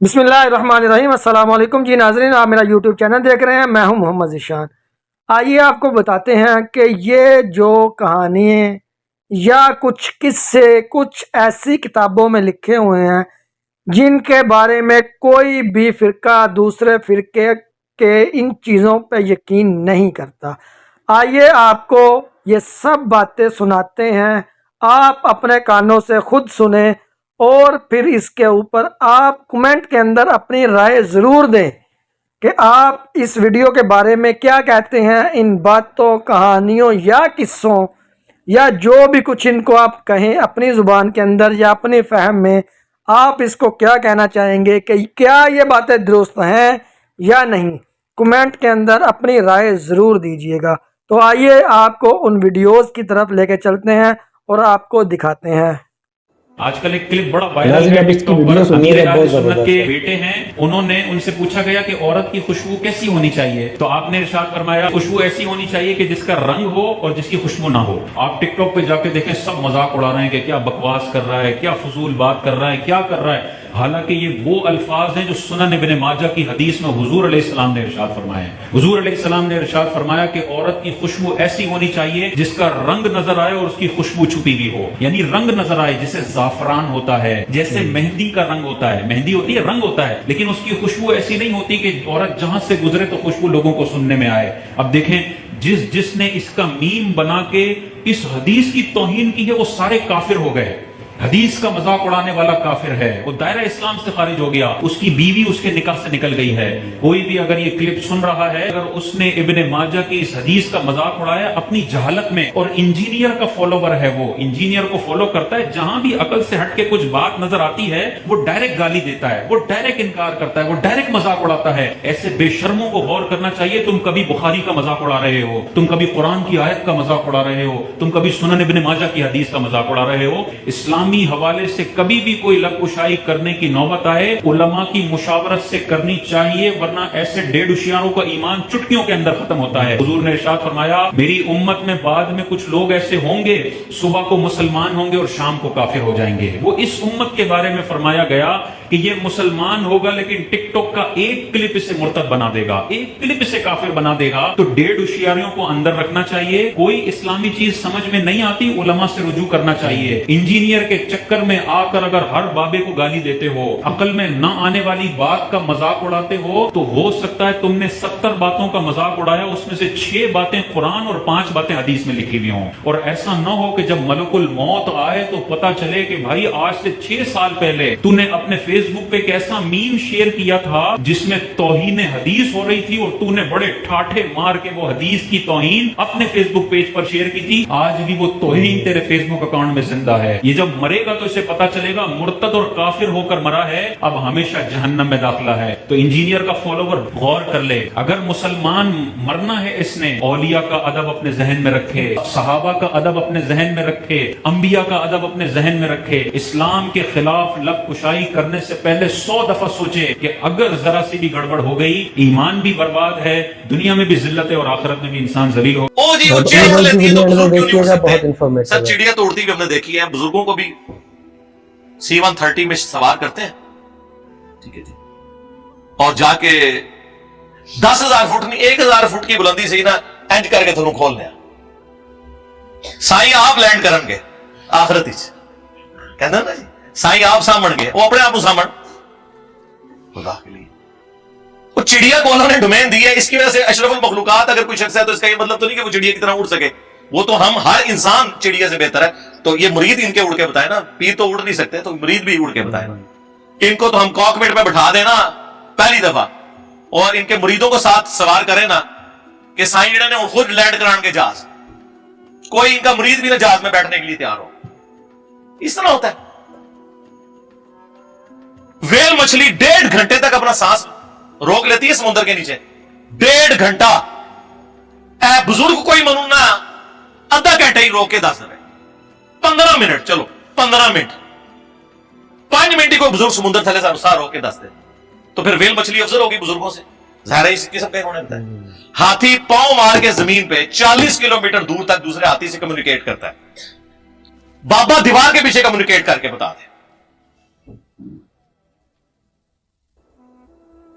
بسم اللہ الرحمن الرحیم۔ السلام علیکم جی ناظرین، آپ میرا یوٹیوب چینل دیکھ رہے ہیں، میں ہوں محمد ذیشان۔ آئیے آپ کو بتاتے ہیں کہ یہ جو کہانیاں یا کچھ قصے کچھ ایسی کتابوں میں لکھے ہوئے ہیں جن کے بارے میں کوئی بھی فرقہ دوسرے فرقے کے ان چیزوں پہ یقین نہیں کرتا۔ آئیے آپ کو یہ سب باتیں سناتے ہیں، آپ اپنے کانوں سے خود سنیں اور پھر اس کے اوپر آپ کمنٹ کے اندر اپنی رائے ضرور دیں کہ آپ اس ویڈیو کے بارے میں کیا کہتے ہیں۔ ان باتوں، کہانیوں یا قصوں یا جو بھی کچھ ان کو آپ کہیں اپنی زبان کے اندر یا اپنی فہم میں، آپ اس کو کیا کہنا چاہیں گے کہ کیا یہ باتیں درست ہیں یا نہیں؟ کمنٹ کے اندر اپنی رائے ضرور دیجیے گا۔ تو آئیے آپ کو ان ویڈیوز کی طرف لے کے چلتے ہیں اور آپ کو دکھاتے ہیں۔ آج کل ایک کلپ بڑا وائرل ہے ٹک ٹاک پر۔ امیر اہل سنت کے بیٹے ہیں، انہوں نے ان سے پوچھا گیا کہ عورت کی خوشبو کیسی ہونی چاہیے، تو آپ نے ارشاد فرمایا خوشبو ایسی ہونی چاہیے کہ جس کا رنگ ہو اور جس کی خوشبو نہ ہو۔ آپ ٹک ٹاک پہ جا کے دیکھیں، سب مذاق اڑا رہے ہیں کہ کیا بکواس کر رہا ہے، کیا فضول بات کر رہا ہے، کیا کر رہا ہے، حالانکہ یہ وہ الفاظ ہیں جو سنن ابن ماجہ کی حدیث میں حضور علیہ السلام نے ارشاد فرمایا ہے۔ حضور علیہ السلام نے ارشاد فرمایا کہ عورت کی خوشبو ایسی ہونی چاہیے جس کا رنگ نظر آئے اور اس کی خوشبو چھپی ہوئی ہو، یعنی رنگ نظر آئے جیسے زعفران ہوتا ہے، جیسے مہندی کا رنگ ہوتا ہے، مہندی ہوتی ہے رنگ ہوتا ہے، لیکن اس کی خوشبو ایسی نہیں ہوتی کہ عورت جہاں سے گزرے تو خوشبو لوگوں کو سننے میں آئے۔ اب دیکھیں، جس نے اس کا میم بنا کے اس حدیث کی توہین کی ہے وہ سارے کافر ہو گئے۔ حدیث کا مذاق اڑانے والا کافر ہے، وہ دائرہ اسلام سے خارج ہو گیا، اس کی بیوی اس کے نکاح سے نکل گئی ہے۔ کوئی بھی اگر یہ کلپ سن رہا ہے، اگر اس نے ابن ماجہ کی اس حدیث کا مذاق اڑایا اپنی جہالت میں، اور انجینئر کا فالوور ہے، وہ انجینئر کو فالو کرتا ہے، جہاں بھی عقل سے ہٹ کے کچھ بات نظر آتی ہے وہ ڈائریکٹ گالی دیتا ہے، وہ ڈائریکٹ انکار کرتا ہے، وہ ڈائریکٹ مذاق اڑاتا ہے۔ ایسے بے شرموں کو غور کرنا چاہیے۔ تم کبھی بخاری کا مذاق اڑا رہے ہو، تم کبھی قرآن کی آیت کا مذاق اڑا رہے ہو، تم کبھی سنن ابن ماجہ کی حدیث کا مذاق اڑا رہے ہو۔ اسلامی حوالے سے کبھی بھی کوئی لب کشائی کرنے کی نوبت آئے، علماء کی مشاورت سے کرنی چاہیے، ورنہ ایسے ڈیڑھ ہوشیاروں کا ایمان چٹکیوں کے اندر ختم ہوتا ہے۔ حضور نے ارشاد فرمایا میری امت میں بعد میں کچھ لوگ ایسے ہوں گے، صبح کو مسلمان ہوں گے اور شام کو کافر ہو جائیں گے۔ وہ اس امت کے بارے میں فرمایا گیا کہ یہ مسلمان ہوگا لیکن ٹک ٹاک کا ایک کلپ اسے مرتد بنا دے گا، ایک کلپ اسے کافر بنا دے گا۔ تو ڈیڑھ ہوشیاریوں کو اندر رکھنا چاہیے۔ کوئی اسلامی چیز سمجھ میں نہیں آتی، علماء سے رجوع کرنا چاہیے۔ انجینئر کے چکر میں آ کر اگر ہر بابے کو گالی دیتے ہو، عقل میں نہ آنے والی بات کا مذاق اڑاتے ہو، تو ہو سکتا ہے تم نے 70 باتوں کا مذاق اڑایا، اس میں سے 6 باتیں قرآن اور 5 باتیں حدیث میں لکھی ہوئی ہوں، اور ایسا نہ ہو کہ جب ملک الموت آئے تو پتا چلے کہ بھائی آج سے 6 سال پہلے تو نے اپنے فیس بک پہ ایک ایسا میم شیئر کیا تھا جس میں توہین حدیث ہو رہی تھی، اور تو نے بڑے ٹھاٹھے مار کے وہ حدیث کی توہین اپنے فیس بک پیج پر شیئر کی تھی۔ آج بھی وہ توہین تیرے فیس بک اکاؤنٹ میں زندہ ہے۔ یہ جب مرے گا تو اسے پتا چلے گا مرتد اور کافر ہو کر مرا ہے، اب ہمیشہ جہنم میں داخلہ ہے۔ تو انجینئر کا فالوور غور کر لے، اگر مسلمان مرنا ہے اس نے اولیاء کا ادب اپنے ذہن میں رکھے، صحابہ کا ادب اپنے ذہن میں رکھے، انبیاء کا ادب اپنے ذہن میں رکھے، اسلام کے خلاف لب کشائی کرنے سے پہلے 100 دفعہ سوچے کہ اگر ذرا سی بھی گڑبڑ ہو گئی ایمان بھی برباد ہے، دنیا میں بھی ذلت ہے اور آخرت میں بھی انسان ذلیل ہو۔ وہ جی وہ چیز لیتی ہے تو بزرگ کیوں نہیں ہو سکتے؟ سر چڑیا تو اڑتی بھی ہم نے دیکھی ہے، بزرگوں کو بھی C-130 میں سوار کرتے ہیں، ٹھیک ہے جی، اور جا کے 10,000 فٹ نہیں 1,000 فٹ کی بلندی سے ہی نا اینج کر کے تھنوں کھول لیا سائیں آپ لینڈ کرن گے آخرت ہی کہنا نا جی، سائیں آپ سامن گے، وہ اپنے آپ سامن خدا کے لیے۔ وہ چڑیا کو انہوں نے ڈومین دی ہے، اس کی وجہ سے اشرف المخلوقات اگر کوئی شخص ہے تو اس کا یہ مطلب تو نہیں کہ وہ چڑیا کی طرح اڑ سکے، وہ تو ہم ہر انسان چڑیا سے بہتر ہے۔ تو یہ مرید ان کے اڑ کے بتائے نا، پیر تو اڑ نہیں سکتے تو مرید بھی اڑ کے بتائے نا۔ ان کو تو ہم کاکپٹ میں بٹھا دینا پہلی دفعہ، اور ان کے مریدوں کو ساتھ سوار کریں نا کہ سائیں جڑے نے خود لینڈ کران کے جہاز، کوئی ان کا مرید بھی نہ جہاز میں بیٹھنے کے لیے تیار ہو، اس طرح ہوتا ہے۔ ویل مچھلی 1.5 گھنٹے تک اپنا سانس روک لیتی ہے سمندر کے نیچے، 1.5 گھنٹہ۔ اے بزرگ کوئی منو نہ آدھا گھنٹہ ہی روک کے دس دے، 15 منٹ، چلو 15 منٹ، 5 منٹ ہی کوئی بزرگ سمندر تھلے سا روک کے دس دے، تو پھر ویل مچھلی افضل ہوگی بزرگوں سے، ظاہر ہے اس قسم کا انہوں نے بتایا۔ ہاتھی پاؤں مار کے زمین پہ 40 کلومیٹر دور تک دوسرے ہاتھی سے کمیونیکیٹ کرتا ہے، بابا دیوار کے پیچھے کمیونیکیٹ کر کے بتا دے۔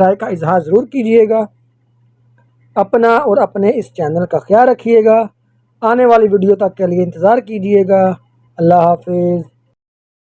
رائے کا اظہار ضرور کیجیے گا۔ اپنا اور اپنے اس چینل کا خیال رکھیے گا۔ آنے والی ویڈیو تک کے لیے انتظار کیجیے گا۔ اللہ حافظ۔